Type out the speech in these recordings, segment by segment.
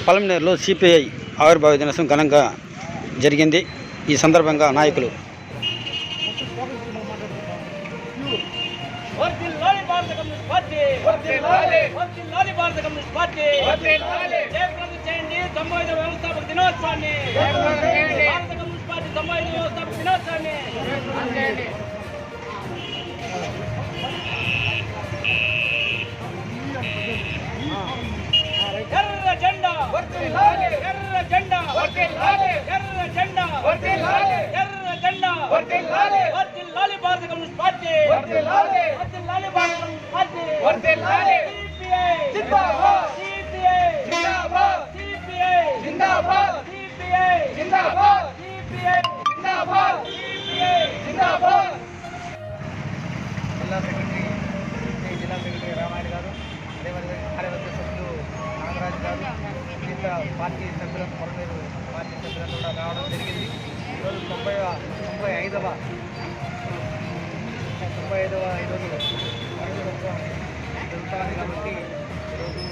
పలమనేరులో CPI ఆవిర్భావ దినోత్సవం ఘనంగా జరిగింది. ఈ సందర్భంగా నాయకులు జిల్లా సెక్రటరీ రామాయణ గారు, అదేవిధంగా కార్యవర్గ సభ్యులు నాగరాజు గారు, మిగతా పార్టీ సభ్యులను పలమనేరు పార్టీ సభ్యులను కూడా రావడం జరిగింది. ఈరోజు 95వ ఈరోజు జరుగుతుంది కాబట్టి ఈరోజు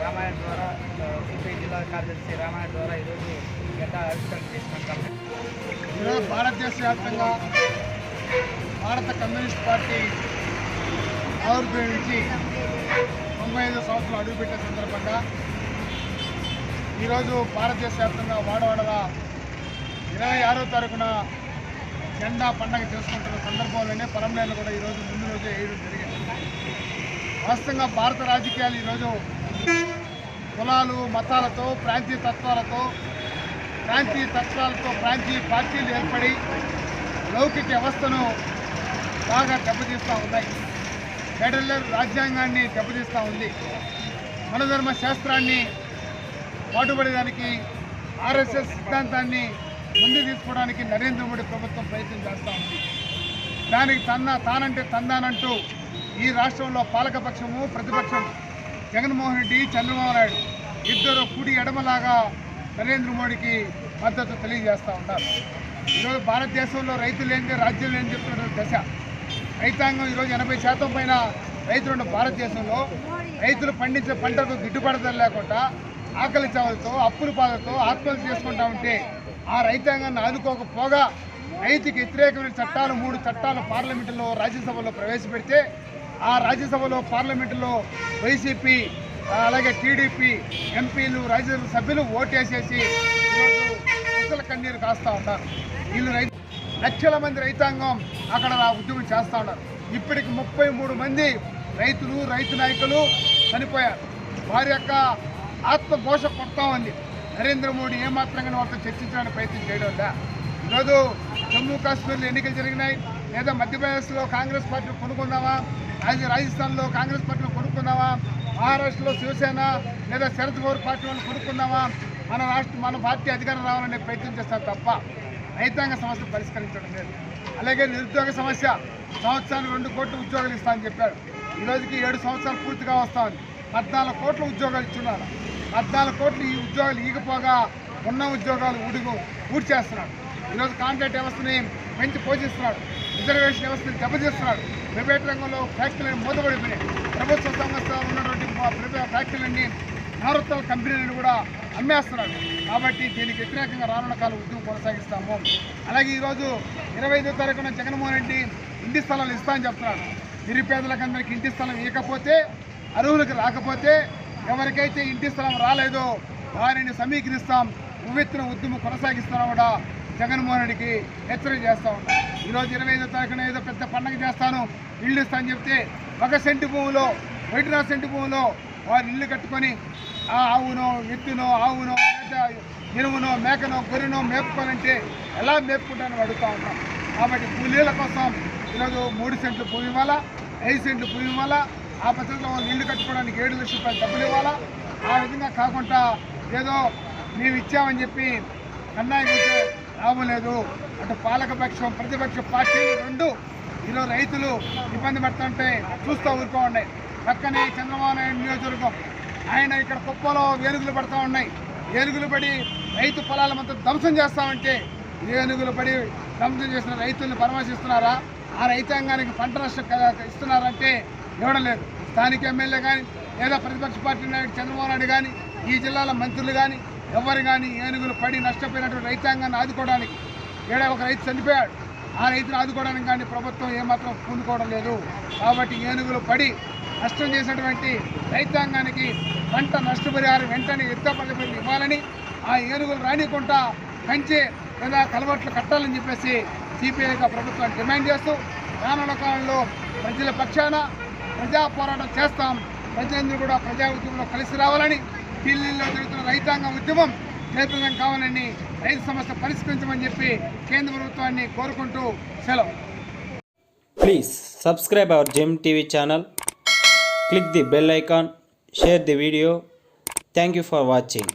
రామాయణ ద్వారా సిపిఐ జిల్లా కార్యదర్శి రామాయణ ద్వారా ఈరోజు గడ్డ ఆవిష్కరణ చేసినట్టు ఈరోజు భారతదేశ వ్యాప్తంగా భారత కమ్యూనిస్ట్ పార్టీ ఆవిర్భవించి 95 సంవత్సరాలు అడుగుపెట్టే సందర్భంగా ఈరోజు భారతదేశ వ్యాప్తంగా వాడవాడగా 26వ తారీఖున జెండా పండగ చేసుకుంటున్న సందర్భంలోనే పలమనేరులో కూడా ఈరోజు ముందు రోజే వేయడం జరిగింది. వాస్తవంగా భారత రాజకీయాలు ఈరోజు కులాలు మతాలతో ప్రాంతీయ తత్వాలతో ప్రాంతీయ పార్టీలు ఏర్పడి లౌకిక వ్యవస్థను బాగా దెబ్బతీస్తూ ఉన్నాయి. ఫెడరల్ రాజ్యాంగాన్ని దెబ్బతీస్తూ ఉంది. మనధర్మ శాస్త్రాన్ని పాటుపడేదానికి ఆర్ఎస్ఎస్ సిద్ధాంతాన్ని ముందు తీసుకోవడానికి నరేంద్ర మోడీ ప్రభుత్వం ప్రయత్నం చేస్తూ ఉంది. దానికి తానంటే తందానంటూ ఈ రాష్ట్రంలో పాలకపక్షము ప్రతిపక్షం జగన్మోహన్ రెడ్డి చంద్రబాబు నాయుడు ఇద్దరు కుడి ఎడమలాగా నరేంద్ర మోడీకి మద్దతు తెలియజేస్తూ ఉంటారు. ఈరోజు భారతదేశంలో రైతులు లేనిదే రాజ్యం లేని చెప్తున్న దశ. రైతాంగం ఈరోజు 80% పైన రైతులున్న భారతదేశంలో రైతులు పండించే పంటకు గిట్టుబాటు లేకుండా ఆకలి చావులతో అప్పుల పాలతో ఆత్మహత్య చేసుకుంటా ఉంటే ఆ రైతాంగాన్ని ఆదుకోకపోగా రైతుకి వ్యతిరేకమైన చట్టాలు 3 చట్టాలు పార్లమెంటులో రాజ్యసభలో ప్రవేశపెడితే ఆ రాజ్యసభలో పార్లమెంటులో వైసీపీ అలాగే టీడీపీ ఎంపీలు రాజ్యసభ సభ్యులు ఓటేసేసి ఈరోజు ముసల కన్నీరు కాస్తూ ఉంటారు. వీళ్ళు లక్షల మంది రైతాంగం అక్కడ ఉద్యమం చేస్తూ ఉన్నారు. ఇప్పటికి 33 మంది రైతులు రైతు నాయకులు చనిపోయారు. వారి యొక్క ఆత్మఘోష కొడతా ఉంది. నరేంద్ర మోడీ ఏమాత్రంగా వారితో చర్చించడానికి ప్రయత్నం చేయడం వల్ల ఈరోజు జమ్మూ కాశ్మీర్లో ఎన్నికలు జరిగినాయి. లేదా మధ్యప్రదేశ్లో కాంగ్రెస్ పార్టీని కొనుక్కుందామా, రాజస్థాన్లో కాంగ్రెస్ పార్టీని కొనుక్కుందామా, మహారాష్ట్రలో శివసేన లేదా శరద్ పవార్ పార్టీ వాళ్ళని కొనుక్కుందామా, మన పార్టీ అధికారం రావాలనే ప్రయత్నం చేస్తారు తప్ప రైతాంగ సమస్య పరిష్కరించడం లేదు. అలాగే నిరుద్యోగ సమస్య, సంవత్సరానికి 2 కోట్ల ఉద్యోగాలు ఇస్తామని చెప్పాడు. ఈరోజుకి 7 సంవత్సరాలు పూర్తిగా వస్తూ ఉంది. 14 కోట్ల ఉద్యోగాలు ఇచ్చున్నారు. 14 కోట్లు ఈ ఉద్యోగాలు ఈగిపోగా ఉన్న ఉద్యోగాలు ఊడ్చేస్తున్నాడు. ఈరోజు కాంట్రాక్ట్ వ్యవస్థని పెంచి పోషిస్తున్నాడు. రిజర్వేషన్ వ్యవస్థని దెబ్బతీస్తున్నాడు. ప్రైవేట్ రంగంలో ఫ్యాక్టరీలను మూతపడిపోయినాయి. ప్రభుత్వ సంస్థలు ఉన్నటువంటి ఫ్యాక్టరీలన్నీ నవరత్నాల కంపెనీలను కూడా అమ్మేస్తున్నాడు. కాబట్టి దీనికి వ్యతిరేకంగా రానున్న కాలం ఉద్యమం కొనసాగిస్తాము. అలాగే ఈరోజు 25వ తారీఖున జగన్మోహన్ రెడ్డి ఇంటి స్థలాలు ఇస్తామని చెప్తున్నాడు. నిరుపేదలకు అందరికీ ఇంటి స్థలం ఇవ్వకపోతే, అర్హులకు రాకపోతే, ఎవరికైతే ఇంటి స్థలం రాలేదో వారిని సమీకరిస్తాం, ఉవ్వెత్తున ఉద్యమం కొనసాగిస్తామని కూడా జగన్మోహన్ రెడ్డికి హెచ్చరిక చేస్తూ ఉన్నాం. ఈరోజు 25వ తారీఖున ఏదో పెద్ద పండగ చేస్తాను, ఇల్లు ఇస్తానని చెప్తే 1 సెంటు భూమిలో 1.5 సెంటు భూమిలో వారు ఇల్లు కట్టుకొని ఆవునో ఎత్తునో ఆవునో లేదా ఎనుమునో మేకనో గొర్రెనో మేపుకోవాలంటే ఎలా మేపుకుంటానని అడుగుతూ ఉన్నాం. కాబట్టి కూలీల కోసం ఈరోజు 3 సెంట్లు భూమి ఇవ్వాలా, 5 సెంట్లు భూమి ఇవ్వాలా, ఆ పద్ధతిలో వాళ్ళు ఇల్లు కట్టుకోవడానికి 7 లక్షల రూపాయలు డబ్బులు ఇవ్వాలా. ఆ విధంగా కాకుండా ఏదో మేము ఇచ్చామని చెప్పి కన్నాయి లాభం లేదు. అటు పాలకపక్షం ప్రతిపక్ష పార్టీలు 2 ఈరోజు రైతులు ఇబ్బంది పడుతుంటే చూస్తూ ఊరుకో ఉన్నాయి. పక్కనే చంద్రబాబు నాయుడు నియోజకవర్గం, ఆయన ఇక్కడ కుప్పలో ఏనుగులు పడుతూ ఉన్నాయి. ఏనుగులు పడి రైతు పొలాల మొత్తం ధ్వంసం చేస్తామంటే ఏనుగులు పడి ధ్వంసం చేసిన రైతుల్ని పరామర్శిస్తున్నారా? ఆ రైతాంగానికి పంట నష్టం ఇస్తున్నారంటే ఇవ్వడం లేదు. స్థానిక ఎమ్మెల్యే కానీ లేదా ప్రతిపక్ష పార్టీ నాయుడు చంద్రబాబు నాయుడు కానీ ఈ జిల్లాల మంత్రులు కానీ ఎవరు కానీ ఏనుగులు పడి నష్టపోయినటువంటి రైతాంగాన్ని ఆదుకోవడానికి ఒక రైతు చనిపోయాడు, ఆ రైతును ఆదుకోవడానికి కానీ ప్రభుత్వం ఏమాత్రం పూనుకోవడం లేదు. కాబట్టి ఏనుగులు పడి నష్టం చేసినటువంటి రైతాంగానికి పంట నష్టపరిహారం వెంటనే యుద్ధపల్లి ఇవ్వాలని, ఆ ఏనుగులు రానికుండా కంచె లేదా కలవట్లు కట్టాలని చెప్పేసి సిపిఐగా ప్రభుత్వాన్ని డిమాండ్ చేస్తూ రానున్న కాలంలో ప్రజల పక్షాన ప్రజా పోరాటం చేస్తాం. ప్రజలందరూ కూడా ప్రజా ఉద్యమంలో కలిసి రావాలని, ఢిల్లీలో జరుగుతున్న రైతాంగ ఉద్యమం జయప్రదం కావాలని, రైతు సమస్య పరిష్కరించమని చెప్పి కేంద్ర ప్రభుత్వాన్ని కోరుకుంటూ సెలవు. Please subscribe our Gem TV channel, click the bell icon, share the video. Thank you for watching.